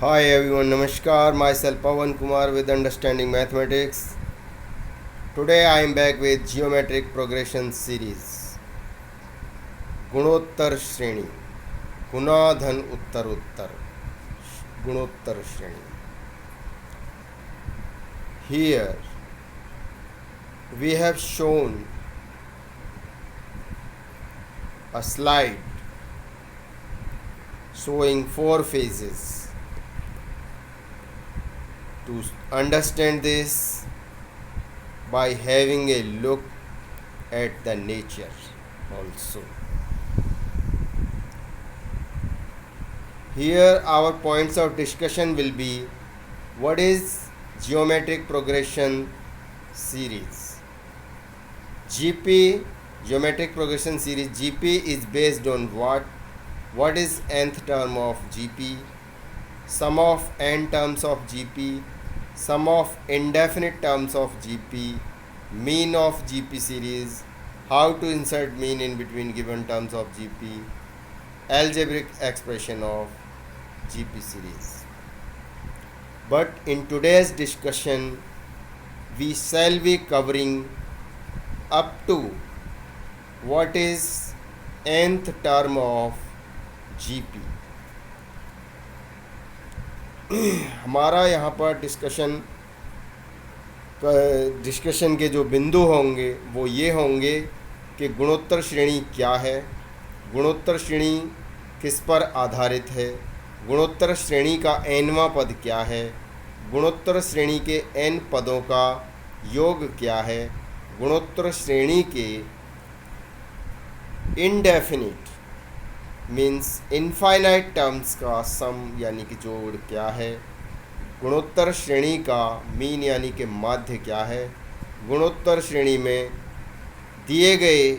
Hi everyone, Namaskar. Myself Pawan Kumar with Understanding Mathematics. Today I am back with Geometric Progression series. गुणोत्तर श्रेणी गुना धन उत्तर उत्तर गुणोत्तर श्रेणी. Here we have shown a slide showing four phases. To understand this, by having a look at the nature also. Here our points of discussion will be: what is geometric progression series? GP, geometric progression series, GP is based on what? What is nth term of GP? Sum of n terms of GP, sum of indefinite terms of GP, mean of GP series, how to insert mean in between given terms of GP, algebraic expression of GP series. But in today's discussion, we shall be covering up to what is nth term of GP. हमारा यहाँ पर discussion के जो बिंदु होंगे वो ये होंगे कि गुणोत्तर श्रेणी क्या है, गुणोत्तर श्रेणी किस पर आधारित है, गुणोत्तर श्रेणी का nवां पद क्या है, गुणोत्तर श्रेणी के n पदों का योग क्या है, गुणोत्तर श्रेणी के इनडेफिनिट मीन्स इनफाइनाइट टर्म्स का सम यानी कि जोड़ क्या है, गुणोत्तर श्रेणी का मीन यानी कि माध्य क्या है, गुणोत्तर श्रेणी में दिए गए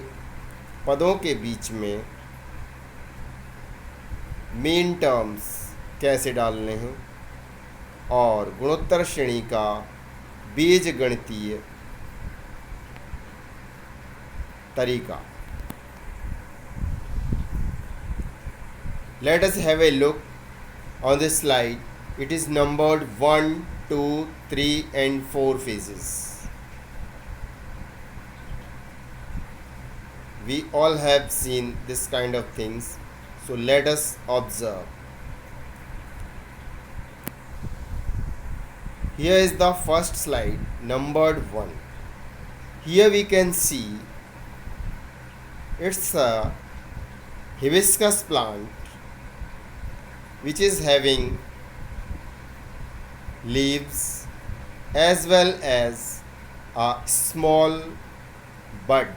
पदों के बीच में मीन टर्म्स कैसे डालने हैं, और गुणोत्तर श्रेणी का बीज गणितीय तरीका. Let us have a look on this slide. It is numbered 1, 2, 3 and 4 phases. We all have seen this kind of things. So let us observe. Here is the first slide, numbered 1. Here we can see it's a hibiscus plant which is having leaves as well as a small bud.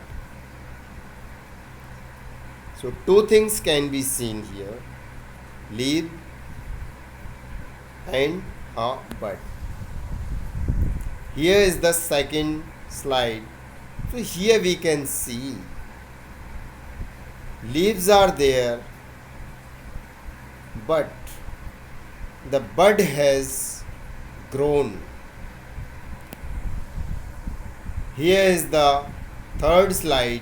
So two things can be seen here, leaf and a bud. Here is the second slide. So here we can see leaves are there, but the bud has grown. Here is the third slide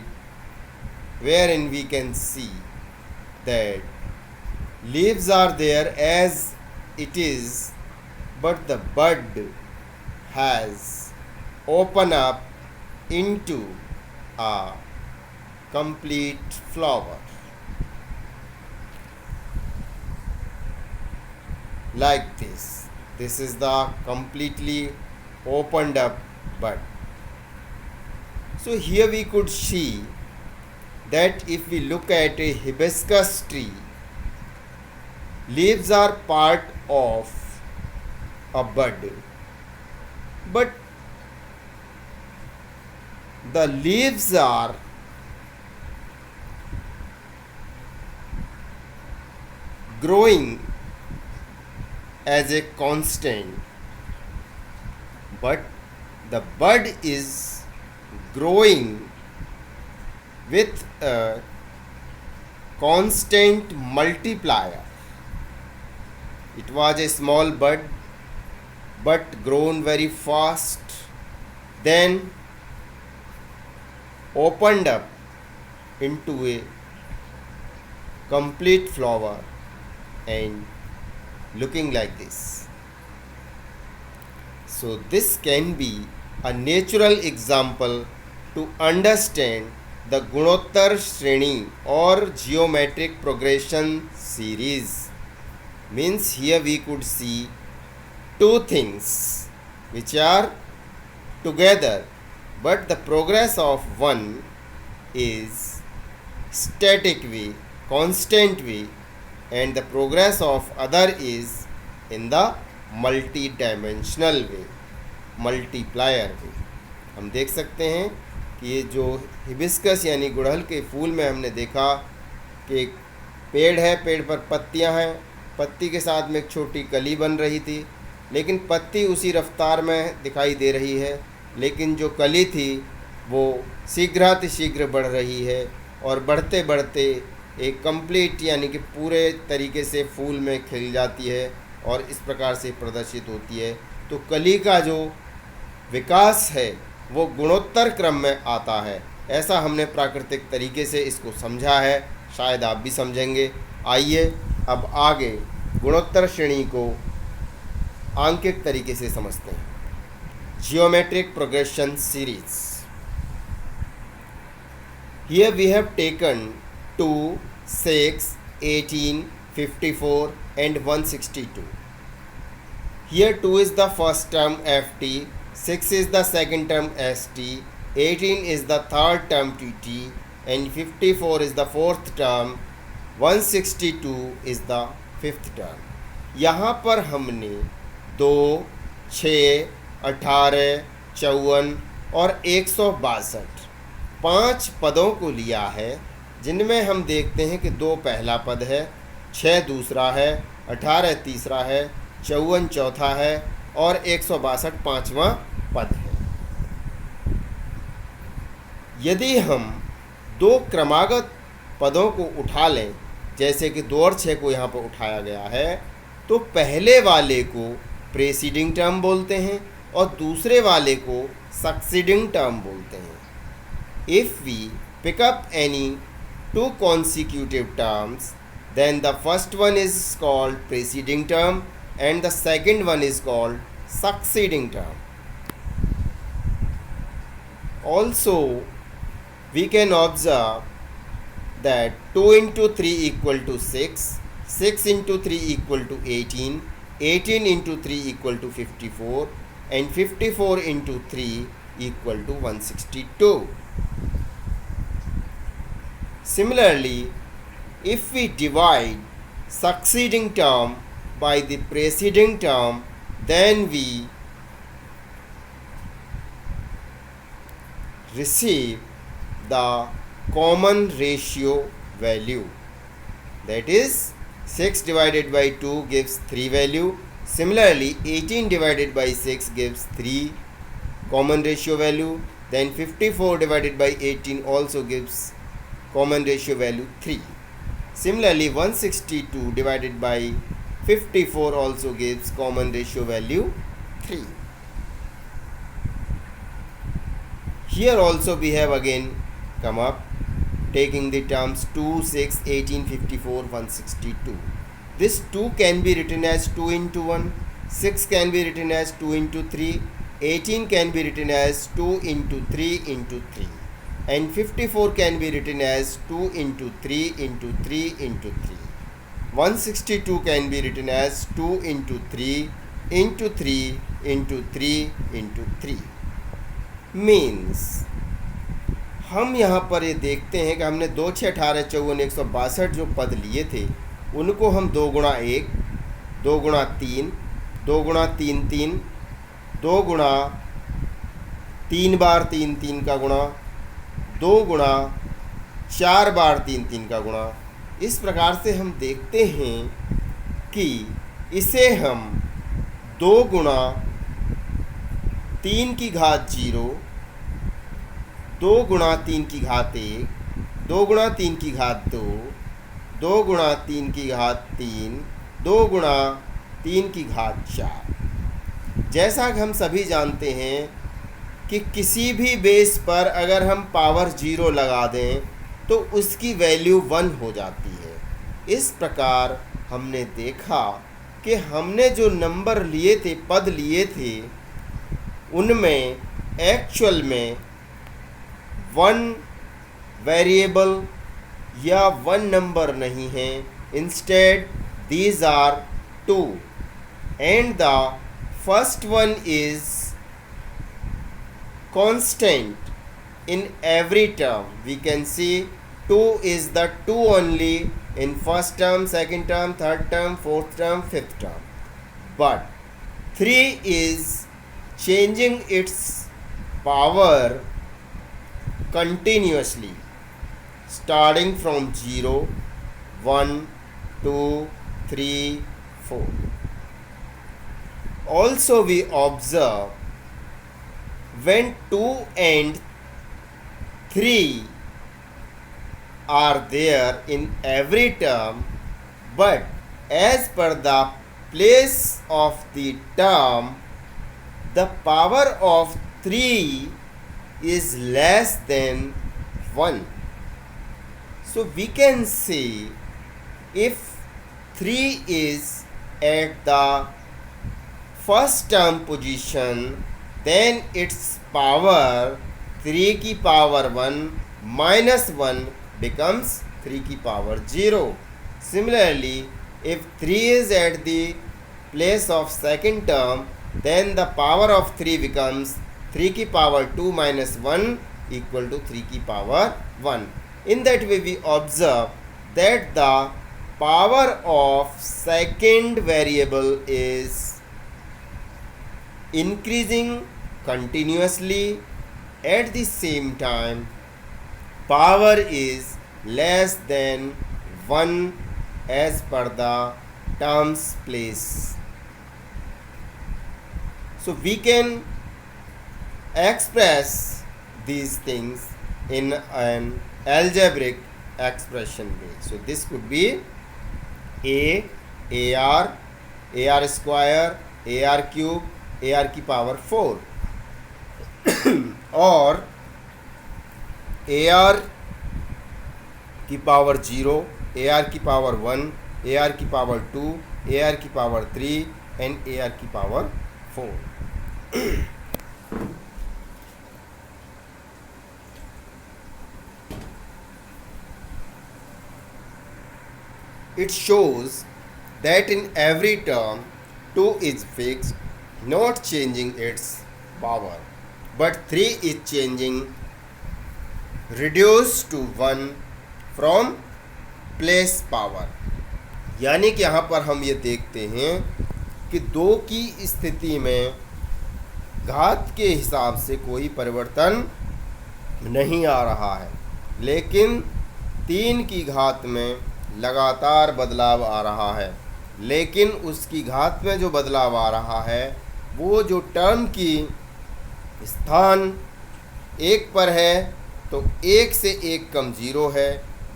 wherein we can see that leaves are there as it is, but the bud has opened up into a complete flower. Like this. This is the completely opened up bud. So here we could see that if we look at a hibiscus tree, leaves are part of a bud, but the leaves are growing as a constant, but the bud is growing with a constant multiplier. It was a small bud but grown very fast, then opened up into a complete flower and looking like this. So this can be a natural example to understand the Gunottar Shreni or geometric progression series. Means here we could see two things which are together, but the progress of one is static way, constant way, and the progress of other is in the multi-dimensional way, multiplier way. हम देख सकते हैं कि ये जो hibiscus यानी गुड़हल के फूल में हमने देखा कि एक पेड़ है, पेड़ पर पत्तियां हैं, पत्ती के साथ में एक छोटी कली बन रही थी, लेकिन पत्ती उसी रफ्तार में दिखाई दे रही है, लेकिन जो कली थी वो शीघ्रातिशीघ्र बढ़ रही है और बढ़ते बढ़ते एक कंप्लीट यानी कि पूरे तरीके से फूल में खिल जाती है और इस प्रकार से प्रदर्शित होती है. तो कली का जो विकास है वो गुणोत्तर क्रम में आता है. ऐसा हमने प्राकृतिक तरीके से इसको समझा है, शायद आप भी समझेंगे. आइए अब आगे गुणोत्तर श्रेणी को आंकिक तरीके से समझते हैं. Geometric progression series. Here we have taken 2, 6, 18, 54 and 162. Here 2 is the first term ft, 6 is the second term st, 18 is the third term tt and 54 is the fourth term, 162 is the fifth term. यहाँ पर हमने 2, 6, 18, 54 और 162 5 पदों को लिया है, जिनमें हम देखते हैं कि 2 पहला पद है, 6 दूसरा है, 18 तीसरा है, 54 चौथा है और 162 पाँचवा पद है. यदि हम 2 क्रमागत पदों को उठा लें, जैसे कि 2 और 6 को यहाँ पर उठाया गया है, तो पहले वाले को प्रेसीडिंग टर्म बोलते हैं और दूसरे वाले को सक्सीडिंग टर्म बोलते हैं. If we pick up any 2 consecutive terms, then the first one is called preceding term and the second one is called succeeding term. Also, we can observe that 2 into 3 equal to 6, 6 into 3 equal to 18, 18 into 3 equal to 54 and 54 into 3 equal to 162. Similarly, if we divide succeeding term by the preceding term, then we receive the common ratio value. That is, 6 divided by 2 gives 3 value. Similarly, 18 divided by 6 gives 3 common ratio value. Then 54 divided by 18 also gives common ratio value 3. Similarly, 162 divided by 54 also gives common ratio value 3. Here also we have again come up taking the terms 2, 6, 18, 54, 162. This 2 can be written as 2 into 1, 6 can be written as 2 into 3, 18 can be written as 2 into 3 into 3. And 54 can be written as 2 into 3 into 3 into 3. 162 can be written as 2 into 3 into 3 into 3 into 3. Means हम यहाँ पर ये देखते हैं कि हमने 2, 6, 18, 54, 162 जो पद लिए थे, उनको हम 2 गुणा 1, 2 गुणा 3, 2 गुणा 3, 3, 2 गुणा 3 बार 3, 3 का गुणा, 2 गुणा 4 बार 3, 3 का गुणा. इस प्रकार से हम देखते हैं कि इसे हम 2 गुणा 3 की घात 0, 2 गुणा 3 की घात 1, 2 गुणा 3 की घात 2, 2 गुणा 3 की घात 3, 2 गुणा 3 की घात 4. जैसा कि हम सभी जानते हैं कि किसी भी बेस पर अगर हम पावर 0 लगा दें तो उसकी वैल्यू 1 हो जाती है. इस प्रकार हमने देखा कि हमने जो नंबर लिए थे, पद लिए थे, उनमें एक्चुअल में वन वेरिएबल या वन नंबर नहीं है. Instead these are two, and the first one is constant in every term. We can see 2 is the 2 only in first term, second term, third term, fourth term, fifth term. But 3 is changing its power continuously, starting from 0, 1, 2, 3, 4. Also we observe when 2 and 3 are there in every term, but as per the place of the term, the power of 3 is less than 1. So we can say if 3 is at the first term position, then its power 3 की power 1 minus 1 becomes 3 की power 0. Similarly, if 3 is at the place of second term, then the power of 3 becomes 3 की power 2 minus 1 equal to 3 की power 1. In that way we observe that the power of second variable is increasing continuously. At the same time, power is less than 1 as per the terms place. So we can express these things in an algebraic expression way. So this could be AR square, AR cube, AR की power 4 और AR की power 0, AR की power 1, AR की power 2, AR की power 3 and AR की power 4. It shows that in every term 2 is fixed, not changing its power, but 3 is changing, reduced to 1 from place power. यानी कि यहाँ पर हम ये देखते हैं कि 2 की स्थिति में घात के हिसाब से कोई परिवर्तन नहीं आ रहा है, लेकिन 3 की घात में लगातार बदलाव आ रहा है. लेकिन उसकी घात में जो बदलाव आ रहा है वो जो टर्म की स्थान 1 पर है तो 1 से 1 कम 0 है,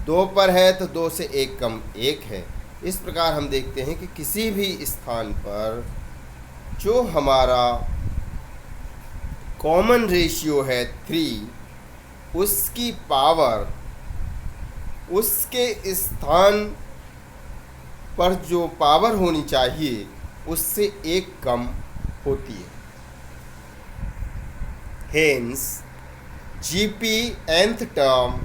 2 पर है तो 2 से 1 कम 1 है. इस प्रकार हम देखते हैं कि किसी भी स्थान पर जो हमारा कॉमन रेशियो है 3, उसकी पावर उसके स्थान पर जो पावर होनी चाहिए उससे 1 कम होती है. Hence, GP nth term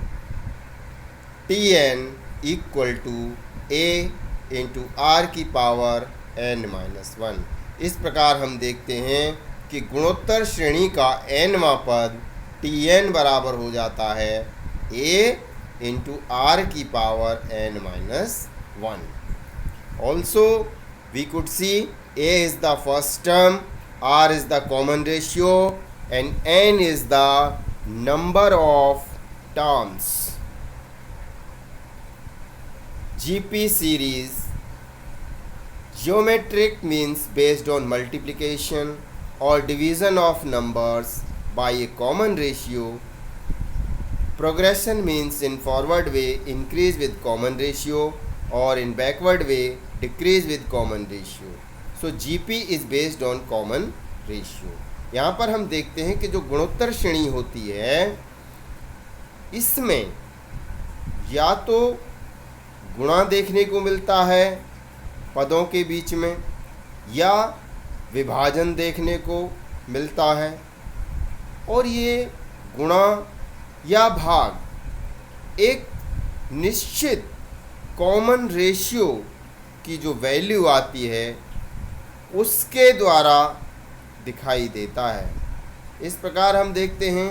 Tn equal to A into R की पावर n minus 1. इस प्रकार हम देखते हैं कि गुणोत्तर श्रेणी का nवां पद Tn बराबर हो जाता है A into R की power n minus 1. Also, we could see A is the first term, R is the common ratio, and n is the number of terms. GP series, geometric means based on multiplication or division of numbers by a common ratio. Progression means in forward way increase with common ratio or in backward way decrease with common ratio. So GP is based on common ratio. यहाँ पर हम देखते हैं कि जो गुणोत्तर श्रेणी होती है इसमें या तो गुणा देखने को मिलता है पदों के बीच में, या विभाजन देखने को मिलता है। और ये गुणा या भाग एक निश्चित कॉमन रेशियो की जो वैल्यू आती है उसके द्वारा दिखाई देता है। इस प्रकार हम देखते हैं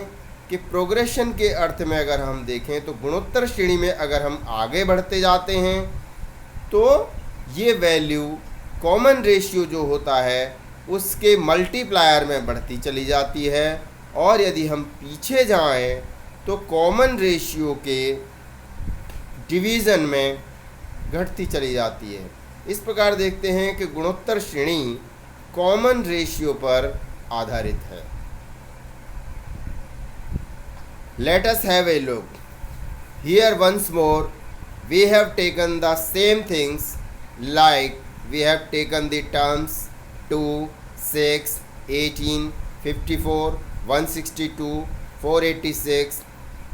कि प्रोग्रेशन के अर्थ में अगर हम देखें तो गुणोत्तर श्रेणी में अगर हम आगे बढ़ते जाते हैं तो ये वैल्यू कॉमन रेशियो जो होता है उसके मल्टीप्लायर में बढ़ती चली जाती है, और यदि हम पीछे जाएं तो कॉमन रेशियो के डिवीज़न में घटती चली जाती है। इस प्रकार देखते हैं कि गुणोत्तर श्रेणी कॉमन रेशियो पर आधारित है। Let us have a look. Here once more we have taken the same things, like we have taken the terms 2, 6, 18, 54, 162, 486,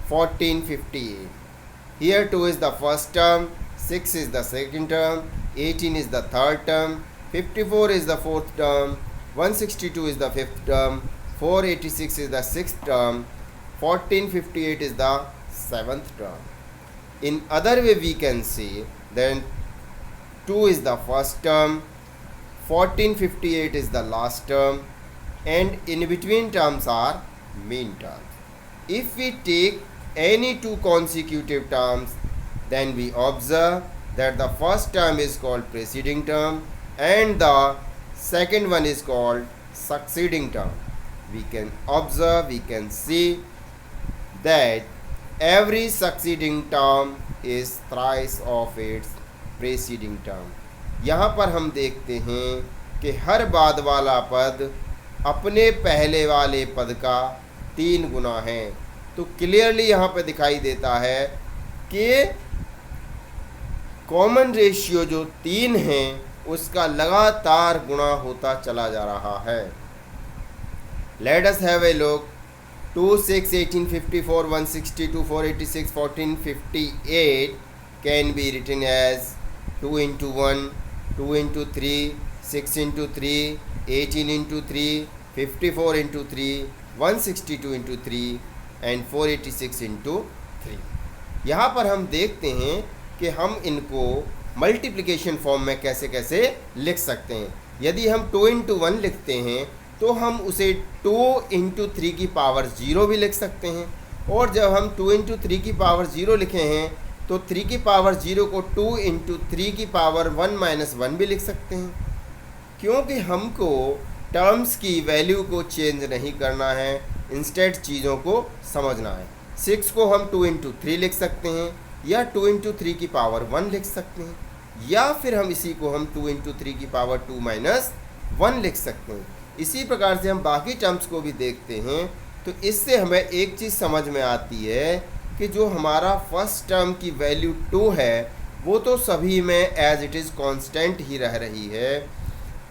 1458. Here 2 is the first term, 6 is the second term, 18 is the third term, 54 is the fourth term, 162 is the fifth term, 486 is the sixth term, 1458 is the seventh term. In other way we can say then 2 is the first term, 1458 is the last term, and in between terms are mean terms. If we take any two consecutive terms, then we observe that the first term is called preceding term and the second one is called succeeding term. We can observe, we can see that every succeeding term is thrice of its preceding term. यहाँ पर हम देखते हैं कि हर बाद वाला पद अपने पहले वाले पद का 3 गुना है। तो क्लियरली यहाँ पे दिखाई देता है कि कॉमन रेशियो जो 3 है उसका लगातार गुणा होता चला जा रहा है। Let us have a look. 2, 6, 18, 54, 162, 486, 1458 can be written as 2 into 1, 2 into 3, 6 into 3, 18 into 3, 54 into 3, 162 into 3 and 486 into 3. यहाँ पर हम देखते हैं कि हम इनको मल्टीप्लिकेशन फॉर्म में कैसे कैसे लिख सकते हैं। यदि हम 2 into 1 लिखते हैं तो हम उसे 2 into 3 की पावर 0 भी लिख सकते हैं, और जब हम 2 into 3 की पावर 0 लिखे हैं तो 3 की पावर 0 को 2 into 3 की पावर 1 minus 1 भी लिख सकते हैं, क्योंकि हमको टर्म्स की वैल्यू को चेंज नहीं करना है, इंस्टेड चीज़ों को समझना है। 6 को हम 2 into 3 लिख सकते हैं या 2 into 3 की पावर 1 लिख सकते हैं, या फिर हम इसी को हम 2 into 3 की पावर 2 minus 1 लिख सकते हैं। इसी प्रकार से हम बाकी टर्म्स को भी देखते हैं तो इससे हमें एक चीज़ समझ में आती है कि जो हमारा फर्स्ट टर्म की वैल्यू 2 है वो तो सभी में एज इट इज़ कांस्टेंट ही रह रही है,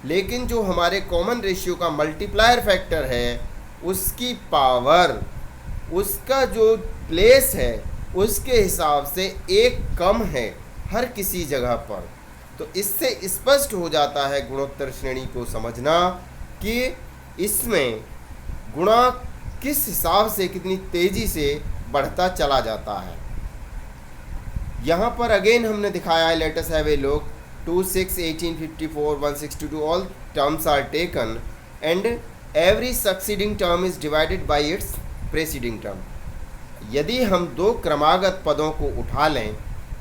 लेकिन जो हमारे कॉमन रेशियो का मल्टीप्लायर फैक्टर है उसकी पावर, उसका जो प्लेस है उसके हिसाब से 1 कम है हर किसी जगह पर। तो इससे स्पष्ट हो जाता है गुणोत्तर श्रेणी को समझना कि इसमें गुणा किस हिसाब से कितनी तेज़ी से बढ़ता चला जाता है। यहाँ पर अगेन हमने दिखाया है, let us have a look. 2, 6, 18, 54, 162 all terms are taken and every succeeding term is divided by its preceding term. यदि हम 2 क्रमागत पदों को उठा लें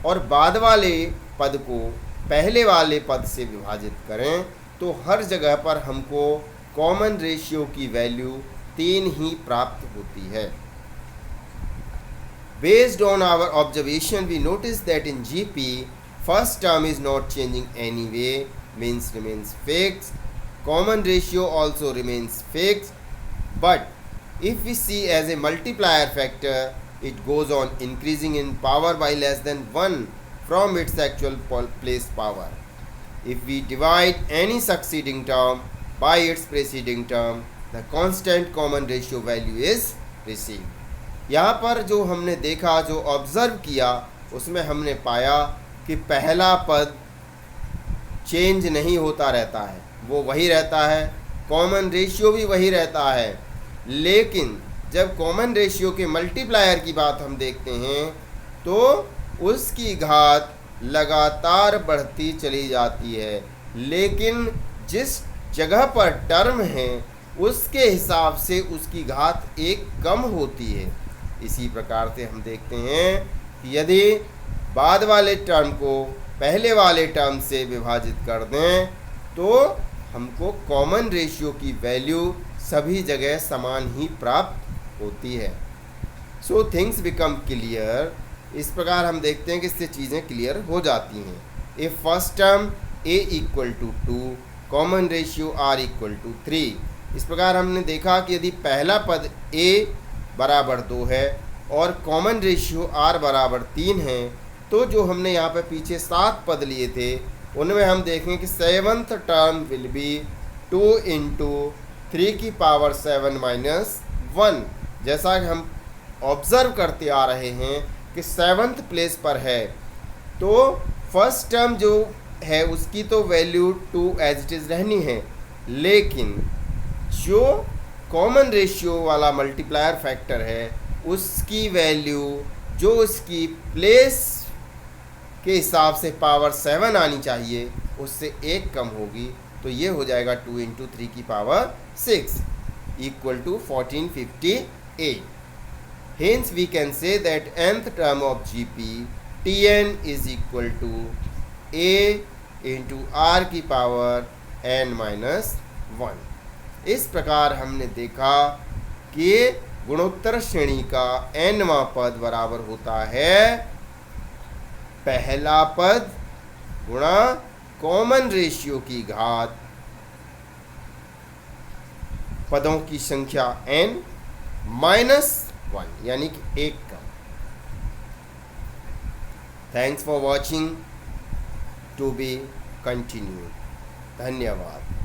और बाद वाले पद को पहले वाले पद से विभाजित करें तो हर जगह पर हमको कॉमन रेशियो की वैल्यू 3 ही प्राप्त होती है। Based on our observation, we notice that in GP, first term is not changing anyway, means remains fixed. Common ratio also remains fixed. But if we see as a multiplier factor, it goes on increasing in power by less than 1 from its actual place power. If we divide any succeeding term by its preceding term, the constant common ratio value is received. यहाँ पर जो हमने देखा, जो observe किया, उसमें हमने पाया कि पहला पद चेंज नहीं होता रहता है, वो वही रहता है, कॉमन रेशियो भी वही रहता है। लेकिन जब कॉमन रेशियो के मल्टीप्लायर की बात हम देखते हैं तो उसकी घात लगातार बढ़ती चली जाती है, लेकिन जिस जगह पर टर्म है उसके हिसाब से उसकी घात एक कम होती है। इसी प्रकार से हम देखते हैं कि यदि बाद वाले टर्म को पहले वाले टर्म से विभाजित कर दें तो हमको कॉमन रेशियो की वैल्यू सभी जगह समान ही प्राप्त होती है। So things become clear. इस प्रकार हम देखते हैं कि इससे चीज़ें क्लियर हो जाती हैं। A first term a equal to 2, common ratio r equal to 3। इस प्रकार हमने देखा कि यदि पहला पद a बराबर 2 है और कॉमन रेशियो r बराबर 3 है तो जो हमने यहाँ पर पीछे 7 पद लिए थे उनमें हम देखें कि 7th term will be 2 into 3 की पावर 7 माइनस 1। जैसा कि हम ऑब्ज़र्व करते आ रहे हैं कि 7th प्लेस पर है तो फर्स्ट टर्म जो है उसकी तो वैल्यू 2 एज इट इज़ रहनी है, लेकिन जो कॉमन रेशियो वाला मल्टीप्लायर फैक्टर है उसकी वैल्यू जो उसकी प्लेस के हिसाब से पावर 7 आनी चाहिए उससे एक कम होगी, तो ये हो जाएगा 2 इंटू 3 की power 6 equal to 1458। Hence we can say that nth term of GP Tn is equal to a into r की पावर n माइनस 1। इस प्रकार हमने देखा कि गुणोत्तर श्रेणी का nवां पद बराबर होता है पहला पद गुणा कॉमन रेशियो की घात पदों की संख्या n माइनस 1 यानी कि एक कम। Thanks for watching, to be continue. धन्यवाद।